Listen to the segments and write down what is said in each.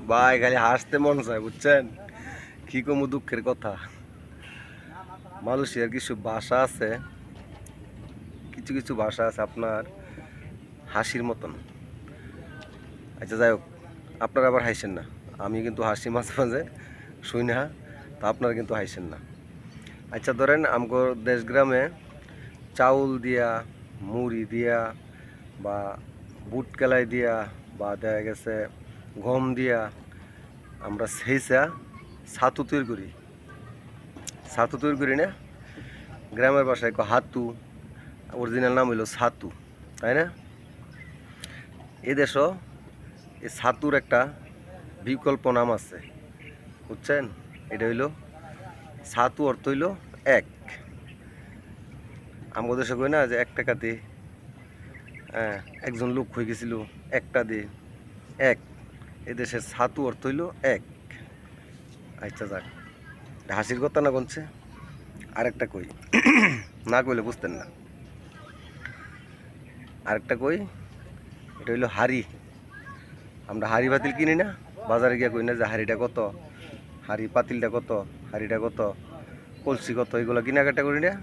ভাই খালি হাসতে মন চায় বুঝছেন, কি কমু দুঃখের কথা। মালয়েশিয়ার কিছু ভাষা আছে, কিছু কিছু ভাষা আছে আপনার হাসির মতন। আচ্ছা যাই হোক, আপনারা আবার হাসেন না, আমি কিন্তু হাসি মাঝে মাঝে শুই না, তা আপনারা কিন্তু হাসেন না। আচ্ছা ধরেন আমগো দেশ গ্রামে চাউল দিয়া, মুড়ি দিয়া, বা বুট কেলাই দিয়া, বা দেখা গেছে গম দিয়া আমরা সেইসা ছাতু তৈরি করি। ছাতু তৈরি করি না, গ্রামের ভাষায় হাতু, অরিজিনাল নাম হইল ছাতু, তাই না? এদেশও এই ছাতুর একটা বিকল্প নাম আছে বুঝছেন, এটা হইল ছাতু, অর্থ হইল এক। আমাদের দেশে কই না যে 1 টাকা দে, হ্যাঁ একজন লোক হয়ে গেছিল 1টা দে, এক। এদেশের ছাতু অর্থ হইল এক। আচ্ছা যাক, হাসির কথা না কোনছে, আরেকটা কই না কইলে বুঝতেন না। আরেকটা কই, এটা হইল হাড়ি। আমরা হাড়ি পাতিল কিনি না, বাজারে গিয়ে কই না যে হাড়িটা কত, হাড়ি পাতিলটা কত, হাড়িটা কত, কলসি কত, এগুলো কেনাকাটা করি না।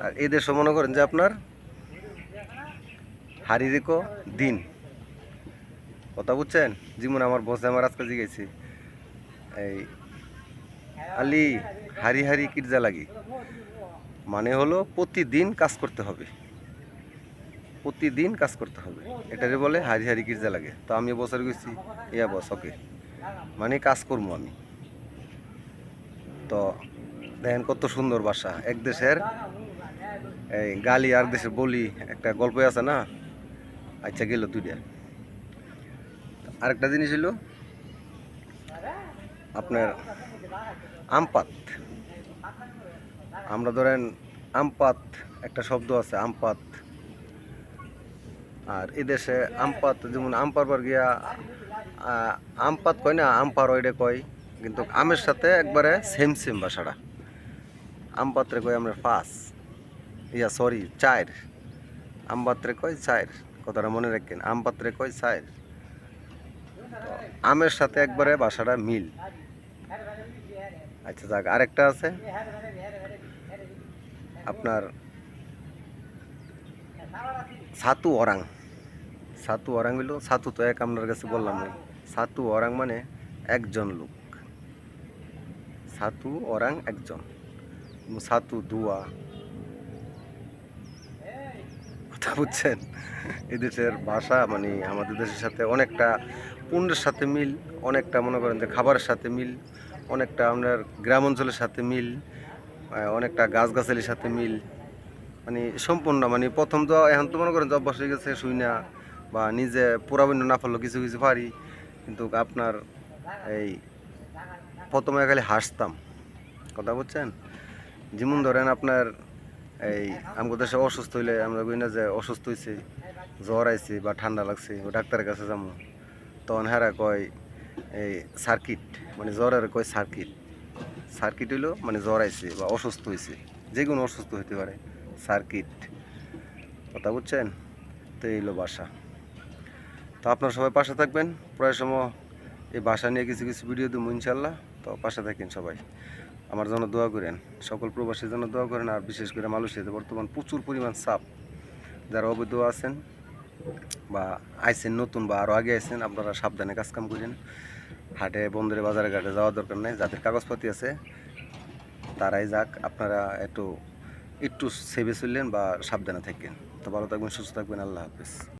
আর এদেশও মনে করেন যে আপনার হাড়ি রেখো দিন, কথা বুঝছেন। যেমন আমার বসে আমার আজকে জিজ্ঞেছি, এই আলি হারি হারি কিরজা লাগি, মানে হলো প্রতিদিন কাজ করতে হবে, প্রতিদিন কাজ করতে হবে, এটারে বলে হারি হারি কিরজা লাগে। তো আমি বছর গেছি, ইয়া বস ওকে, মানে কাজ করবো আমি। তো দেখেন কত সুন্দর ভাষা, এক দেশের এই গালি আর দেশের বলি, একটা গল্প আছে না। আচ্ছা গেল দুইটা। আরেকটা জিনিস হলো আপনার আমপাত। আমরা ধরেন আমপাত, একটা শব্দ আছে আমপাত। আর এদেশে আমপাত, যেমন আম পারবার গিয়া আমপাত কয় না, আম পার ওইটা কয়, কিন্তু আমের সাথে একবারে সেম সেম ভাষাটা। আম পাত্রে কয় আমরা পাঁচ, ইয়া সরি চার, আম পাত্রে কয় চার, কথাটা মনে রাখেন, আম পাত্রে কয় চার। আমের সাথে একবারে ভাষাটা মিল। আচ্ছা যাক, আরেকটা আছে আপনার ছাতু অরাং। ছাতু অরাং হইল, ছাতু তো এক আপনার কাছে বললাম, ওই ছাতু অরাং মানে একজন লোক, ছাতু অরাং একজন, ছাতু দুয়া, কথা বুঝছেন। এদেশের ভাষা মানে আমাদের দেশের সাথে অনেকটা পণ্যের সাথে মিল, অনেকটা মনে করেন যে খাবারের সাথে মিল, অনেকটা আপনার গ্রাম অঞ্চলের সাথে মিল, অনেকটা গাছগাছালির সাথে মিল, মানে সম্পূর্ণ। মানে প্রথম তো এখন তো মনে করেন যে অভ্যাস হয়ে গেছে শুই না, বা নিজে পুরাবন্য না পারলেও কিছু কিছু পারি, কিন্তু আপনার এই প্রথমে খালি হাসতাম, কথা বুঝছেন। যেমন ধরেন আপনার এই আমাদের দেশে অসুস্থ হইলে আমরা কই না যে অসুস্থ হয়েছে, জ্বর আইছে বা ঠান্ডা লাগছে, ও ডাক্তারের কাছে যাবো, তখন হেরা কয় এই সার্কিট, মানে জ্বরের কয় সার্কিট। সার্কিট হইলো মানে জ্বর আইছে বা অসুস্থ হয়েছে, যে কোনো অসুস্থ হইতে পারে, সার্কিট, কথা বুঝছেন। তো এই হলো ভাষা। তো আপনারা সবাই পাশে থাকবেন, প্রায় সময় এই ভাষা নিয়ে কিছু কিছু ভিডিও দেবো ইনশাল্লাহ। তো পাশে থাকেন সবাই, আমার জন্য দোয়া করেন, সকল প্রবাসীর জন্য দোয়া করেন। আর বিশেষ করে মালয়েশিয়াতে বর্তমান প্রচুর পরিমাণ সাপ, যারা অবৈধ আছেন বা আইসেন নতুন বা আরও আগে আইসেন, আপনারা সাবধানে কাজকাম করেন। হাটে বন্দরে বাজারে ঘাটে যাওয়ার দরকার নেই, যাদের কাগজপাতি আছে তারাই যাক, আপনারা একটু একটু সেভে চললেন বা সাবধানে থাকেন। তো ভালো থাকবেন, সুস্থ থাকবেন, আল্লাহ হাফেজ।